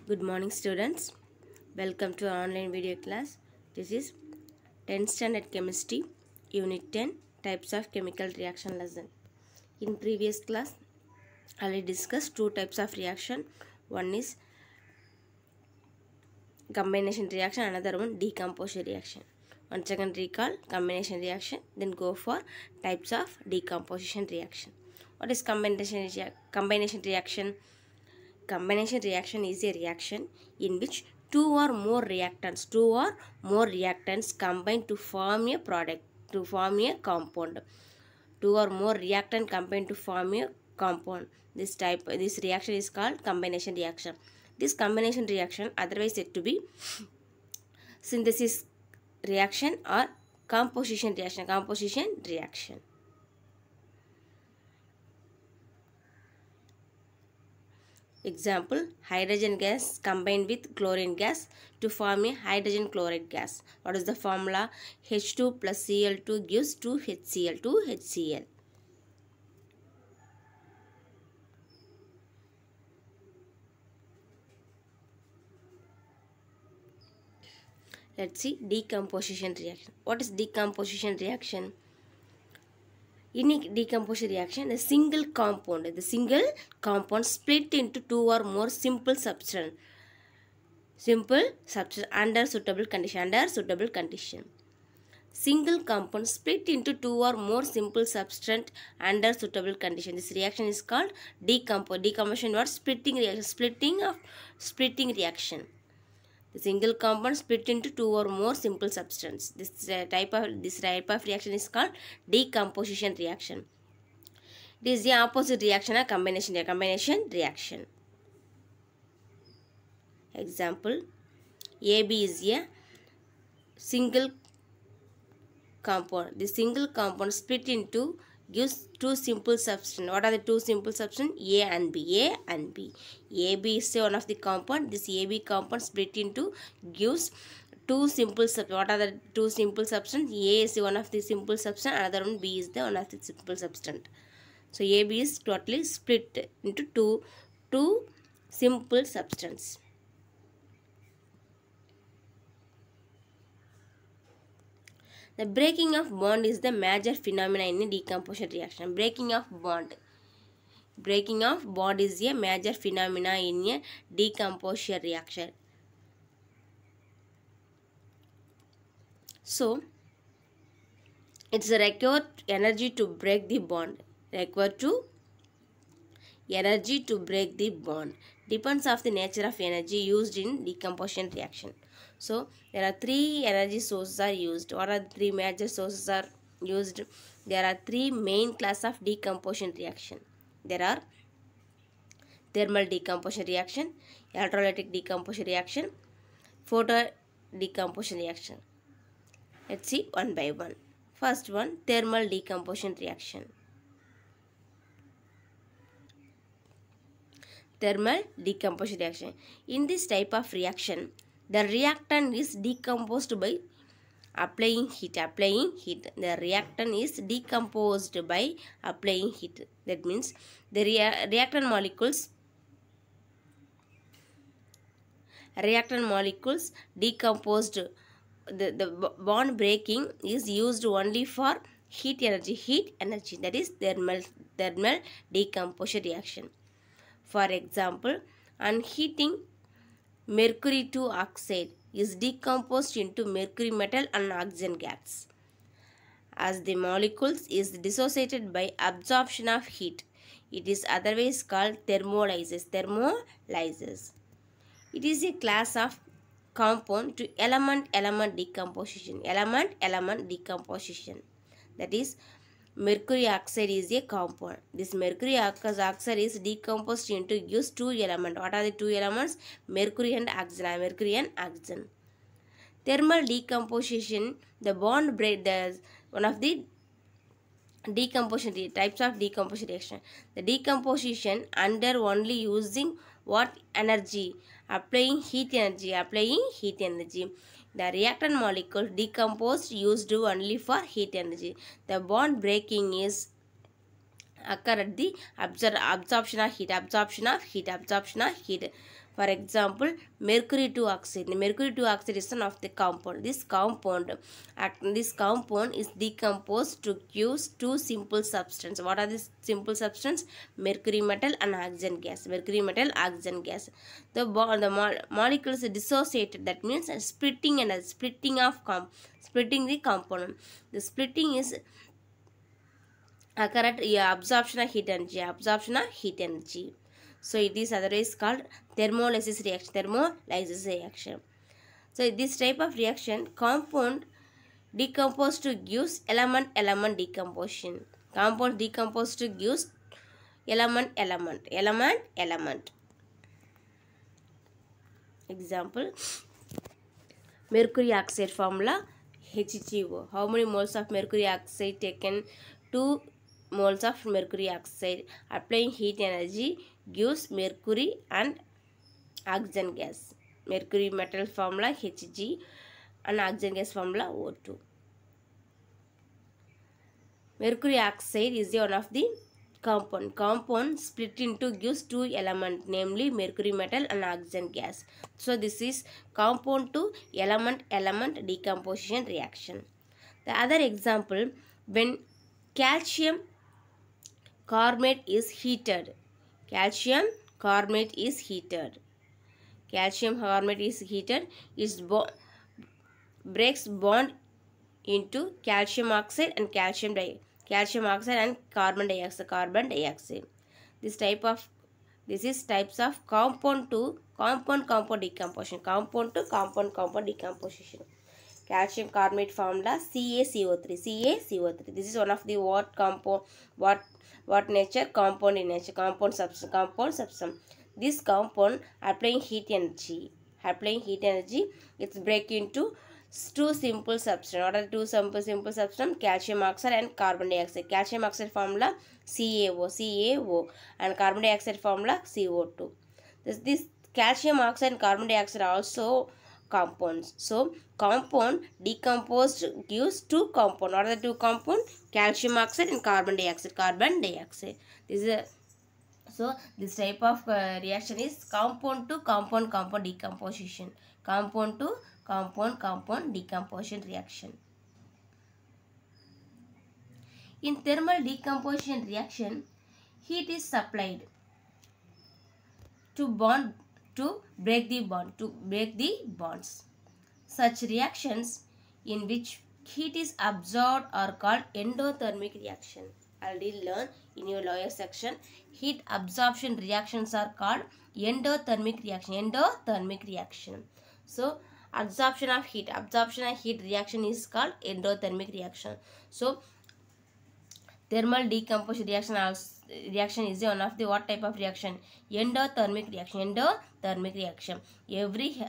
Good morning, students. Welcome to our online video class. This is 10th standard chemistry, unit 10, types of chemical reaction lesson. In previous class, I already discussed two types of reaction. One is combination reaction, another one decomposition reaction. Once again recall combination reaction, then go for types of decomposition reaction. What is combination reaction? Combination reaction is a reaction in which two or more reactants combine to form a product, to form a compound. Two or more reactant combine to form a compound. This reaction is called combination reaction. This combination reaction otherwise said to be synthesis reaction or composition reaction. Example, hydrogen gas combined with chlorine gas to form a hydrogen chloride gas. What is the formula? H2 plus Cl2 gives 2HCl. Let's see decomposition reaction. What is decomposition reaction? In a decomposition reaction, the single compound split into two or more simple substance under suitable condition. Single compound split into two or more simple substance under suitable condition. This reaction is called decomposition or splitting reaction. The single compound split into two or more simple substance. This type of reaction is called decomposition reaction. It is the opposite reaction of combination reaction. Example, AB is a single compound. The single compound split into gives two simple substance. What are the two simple substance? A and B. AB is one of the compound. This AB compound split into gives two simple substance. What are the two simple substance? A is one of the simple substance. Another one B is the one of the simple substance. So AB is totally split into two simple substance. The breaking of bond is the major phenomenon in a decomposition reaction. Breaking of bond is a major phenomena in a decomposition reaction. So, it's required energy to break the bond. Depends of the nature of energy used in decomposition reaction. So, there are three energy sources are used. What are the three major sources are used? There are three main class of decomposition reaction. There are thermal decomposition reaction, electrolytic decomposition reaction, photo decomposition reaction. Let's see one by one. First one, thermal decomposition reaction. Thermal decomposition reaction. In this type of reaction, the reactant is decomposed by applying heat. The reactant is decomposed by applying heat. That means the reactant molecules decomposed. The bond breaking is used only for heat energy. That is thermal decomposition reaction. For example, unheating mercury 2 oxide is decomposed into mercury metal and oxygen gas. As the molecules is dissociated by absorption of heat, it is otherwise called thermolysis. It is a class of compound to element decomposition. That is, mercury oxide is a compound. This mercury oxide is decomposed into gives two elements. What are the two elements? Mercury and oxygen. Thermal decomposition, the bond break, one of the decomposition types of decomposition reaction. The decomposition under only using what energy? Applying heat energy. The reactant molecule decomposed used only for heat energy. The bond breaking is occur at the absorption of heat. For example, mercury 2 oxide. The mercury 2 oxide is one of the compound. This compound is decomposed to give two simple substance. What are these simple substance? Mercury metal and oxygen gas. The molecules are dissociated. That means splitting the component. The splitting is occur at absorption of heat energy. So it is otherwise called thermolysis reaction. So this type of reaction, compound decomposed to gives element decomposition. Compound decomposed to gives element. Example, mercury oxide formula H2O. How many moles of mercury oxide taken? 2 moles of mercury oxide. Applying heat energy gives mercury and oxygen gas. Mercury metal formula Hg and oxygen gas formula O2. Mercury oxide is one of the compound split into gives two elements, namely mercury metal and oxygen gas. So this is compound to element decomposition reaction. The other example, when calcium carbonate is heated. Calcium carbonate is heated. It breaks bond into calcium oxide and carbon dioxide. This is types of compound to compound decomposition. Calcium carbonate formula CaCO3. This is one of the what nature? Compound in nature. Compound substance. This compound applying heat energy, it's break into two simple substance. What are two simple substance? Calcium oxide and carbon dioxide. Calcium oxide formula CaO and carbon dioxide formula CO2. This calcium oxide and carbon dioxide are also compounds. So compound decomposed gives two compound. What are the two compound? Calcium oxide and carbon dioxide. This type of reaction is compound to compound decomposition. Compound to compound decomposition reaction. In thermal decomposition reaction, heat is supplied to break the bonds. Such reactions in which heat is absorbed are called endothermic reaction. Already learned in your lower section. Heat absorption reactions are called endothermic reaction. So absorption of heat reaction is called endothermic reaction. So thermal decomposition reaction is one of the what type of reaction? Endothermic reaction. Every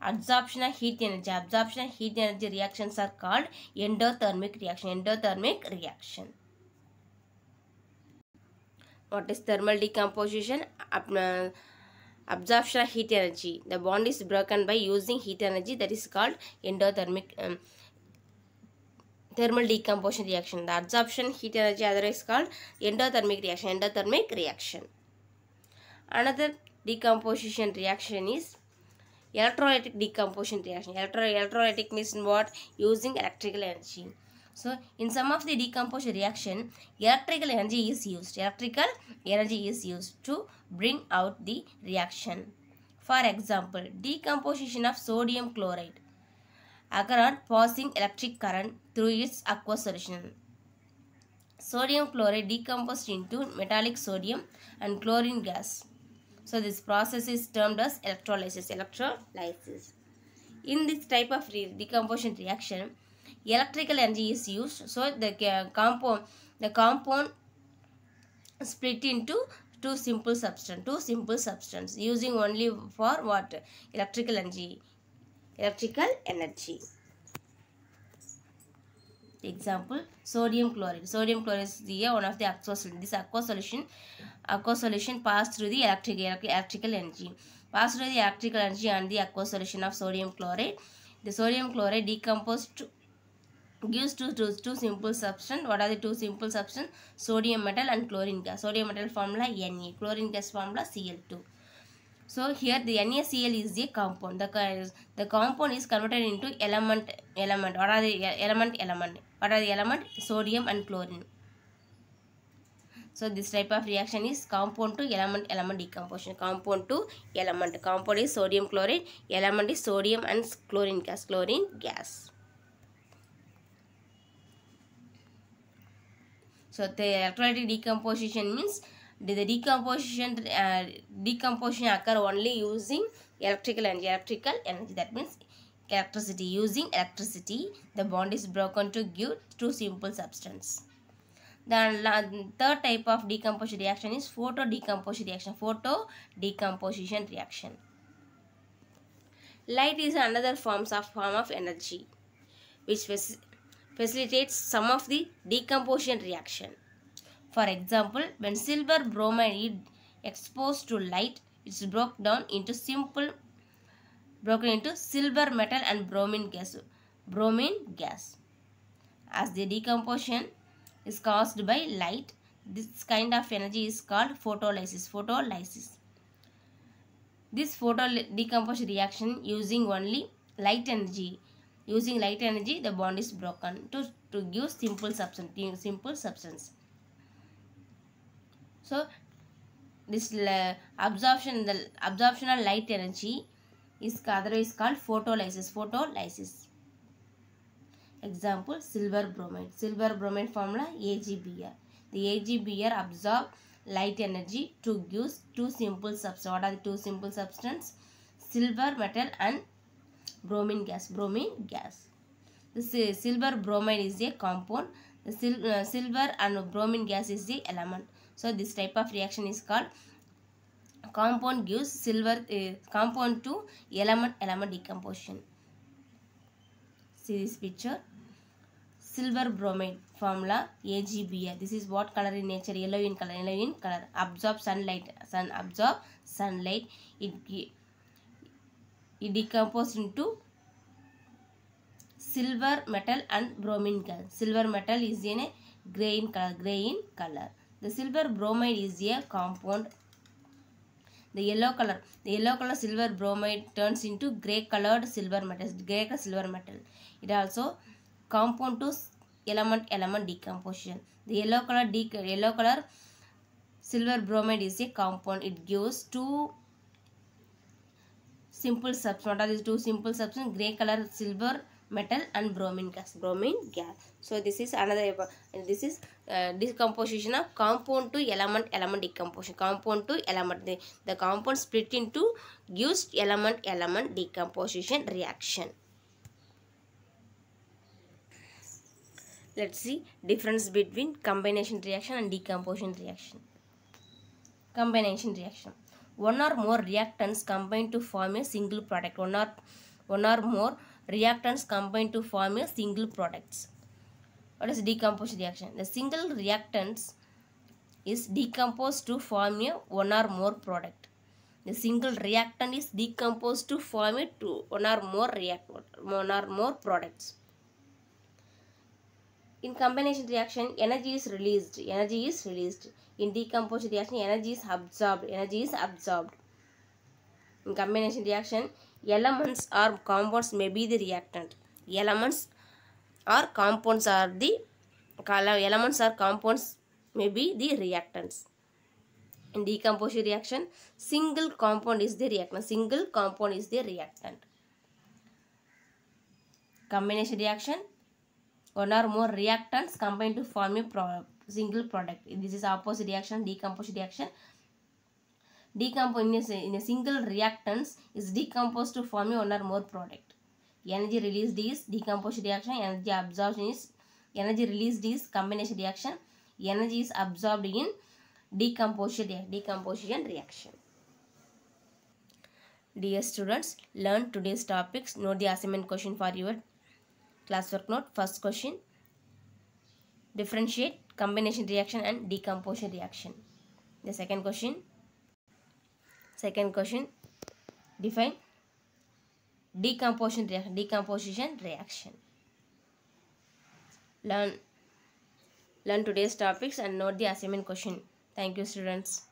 absorption of heat energy reactions are called endothermic reaction. What is thermal decomposition? Absorption of heat energy. The bond is broken by using heat energy, that is called endothermic thermal decomposition reaction. The absorption heat energy otherwise called endothermic reaction. Another decomposition reaction is electrolytic decomposition reaction. Electrolytic means what? Using electrical energy. So in some of the decomposition reaction, electrical energy is used to bring out the reaction. For example, decomposition of sodium chloride occur on passing electric current through its aqueous solution. Sodium chloride decomposed into metallic sodium and chlorine gas. So this process is termed as electrolysis. In this type of decomposition reaction, electrical energy is used. So the compound split into two simple substance using only for what? Electrical energy. Example, sodium chloride is one of the aqueous solution. This aqueous solution pass through the electrical energy and the aqueous solution of sodium chloride. The sodium chloride decomposed gives two simple substance. What are the two simple substance? Sodium metal and chlorine gas. Sodium metal formula Na, chlorine gas formula Cl2. So here the NaCl is a compound. The compound is converted into element. What are the element? What are the element? Sodium and chlorine. So this type of reaction is compound to element decomposition. Compound to element. Compound is sodium chloride. Element is sodium and chlorine gas. So the electrolytic decomposition means the decomposition occur only using electrical energy. That means electricity. Using electricity, the bond is broken to give two simple substance. The third type of decomposition reaction is photodecomposition reaction. Light is another form of energy which facilitates some of the decomposition reaction. For example, when silver bromide is exposed to light, it's broken into silver metal and bromine gas. As the decomposition is caused by light, this kind of energy is called photolysis. This photodecomposition reaction using only light energy. Using light energy, the bond is broken to give simple substance. So this absorption of light energy is otherwise called photolysis. Example, silver bromide formula AgBr. The AgBr absorb light energy to give two simple substances. What are the two simple substances? Silver metal and bromine gas. The silver bromide is a compound. The silver and bromine gas is the element. So this type of reaction is called compound gives compound to element decomposition. See this picture. Silver bromide formula AgBr. This is what color in nature? Yellow in color. Absorb sunlight. Absorb sunlight. It decomposes into silver metal and bromine gas. Silver metal is in a gray in color. The silver bromide is a compound. The yellow color silver bromide turns into gray colored silver metal. It also compound to element decomposition. The yellow color silver bromide is a compound. It gives two simple substances. What are these two simple substances? Gray color silver metal and bromine gas. So this is another. This is decomposition of compound to element decomposition. Compound to element. The compound split into gives element decomposition reaction. Let's see difference between combination reaction and decomposition reaction. Combination reaction. One or more reactants combine to form a single product. One or more reactants combine to form a single products. What is decomposition reaction? The single reactants is decomposed to form a one or more product. The single reactant is decomposed to form a one or more products. In combination reaction, energy is released. In decomposition reaction, energy is absorbed. In combination reaction, elements or compounds may be the reactant. Elements or compounds may be the reactants. In decomposition reaction, single compound is the reactant. Combination reaction, one or more reactants combine to form a single product. This is opposite reaction, decomposition reaction. In a single reactants is decomposed to form a one or more product. Energy released is decomposition reaction. Energy absorption is released is combination reaction. Energy is absorbed in decomposition reaction. Dear students, learn today's topics. Note the assignment question for your classwork note. First question, differentiate combination reaction and decomposition reaction. The second question, define decomposition reaction. learn today's topics and note the assignment question. Thank you, students.